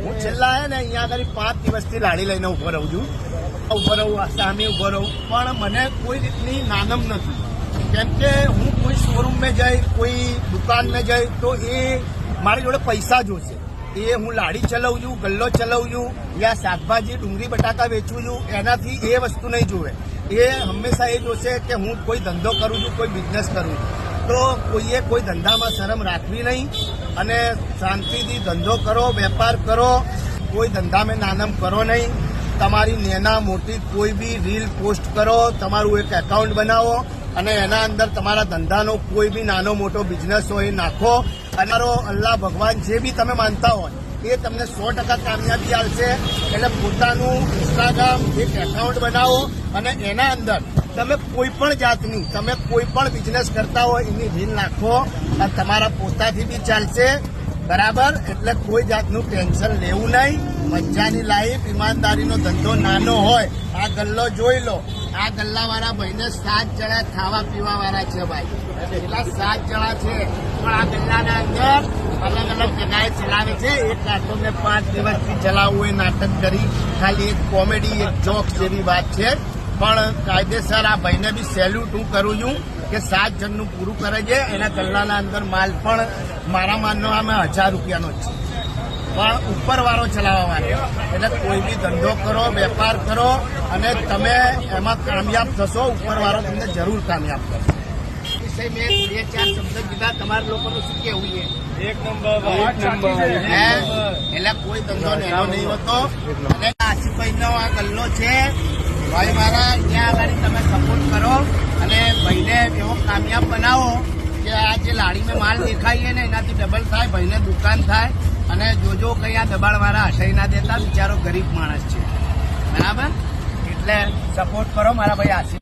હું છેલ્લા ને અહીંયા આગળ 5 દિવસથી લાડી લઈને ઉભો રહું છું, સામે ઉભો રહું, પણ મને કોઈ રીતની નાનમ નથી. કેમ કે હું કોઈ શોરૂમ में જઈ, કોઈ દુકાન में જઈ તો એ મારી જોડે પૈસા જોશે. એ હું લાડી ચલાવું છું, ગલ્લો ચલાવું છું, યા શાકભાજી ડુંગળી બટાકા વેચું છું, એનાથી એ વસ્તુ નહીં જોવે. એ હંમેશા એ જોશે કે હું કોઈ ધંધો કરું છું, કોઈ બિઝનેસ કરું છું. તો કોઈએ કોઈ ધંધામાં શરમ રાખવી નહીં અને શાંતિથી ધંધો કરો, વેપાર કરો. કોઈ ધંધામાં નાનમ કરો નહીં. તમારી નેના મોટી કોઈ બી રીલ પોસ્ટ કરો, તમારું એક એકાઉન્ટ બનાવો અને એના અંદર તમારા ધંધાનો કોઈ બી નાનો મોટો બિઝનેસ હોય નાખો. અને અલ્લાહ ભગવાન જે બી તમે માનતા હોય એ તમને 100% કામયાબી આવશે. એટલે પોતાનું ઇન્સ્ટાગ્રામ એક એકાઉન્ટ બનાવો અને એના અંદર તમે કોઈ પણ જાતની તમે કોઈ પણ બિઝનેસ કરતા હોય એની રીલ નાખો અને તમારા પોતાથી બી ચાલશે. બરાબર? એટલે કોઈ જાતનું ટેન્શન લેવું નહીં. મજાની લાઈફ, ઈમાનદારીનો ધંધો નાનો હોય. આ ગલ્લો જોઈ લો, આ ગલ્લાવાળા ભાઈને 7 જણા ખાવા પીવા વાળા છે ભાઈ. એટલા 7 જણા છે, પણ આ ગલ્લાના અંદર અલગ અલગ જગ્યાએ ચલાવે છે. એક નાટક મેં 5 દિવસથી ચલાવવું એ નાટક કરી, ખાલી એક કોમેડી, એક જોક્સ જેવી વાત છે. પણ કાયદેસર આ ભાઈને બી સેલ્યુટ હું કરું છું કે 7 જણનું પૂરું કરે છે. એના ગલ્લાના અંદર માલ પણ મારા માનનો આમાં 1000 રૂપિયાનો જ છે, પણ ઉપરવાળો ચલાવવા માટે. એટલે કોઈ બી ધંધો કરો, વેપાર કરો અને તમે એમાં કામયાબ થશો. ઉપરવાળો તમને જરૂર કામયાબ કરશે. વિષય મેં 2-4 શબ્દ કીધા. તમારા લોકોનું શું કેવું છે? એક નંબર. એટલે કોઈ ધંધો નેનો નહીં હોતો. અને આશીભાઈનો આ ગલ્લો છે ભાઈ મારા. અહીંયા આગળ તમે સપોર્ટ કરો અને ભાઈને એવો કામયાબ બનાવો કે આ જે લાડીમાં માલ દેખાઈએ ને એનાથી ડબલ થાય, ભાઈને દુકાન થાય. અને જોજો કઈ આ દબાણવાળા હટાઈ ના દેતા, બિચારો ગરીબ માણસ છે. બરાબર? એટલે સપોર્ટ કરો મારા ભાઈ આશીષ.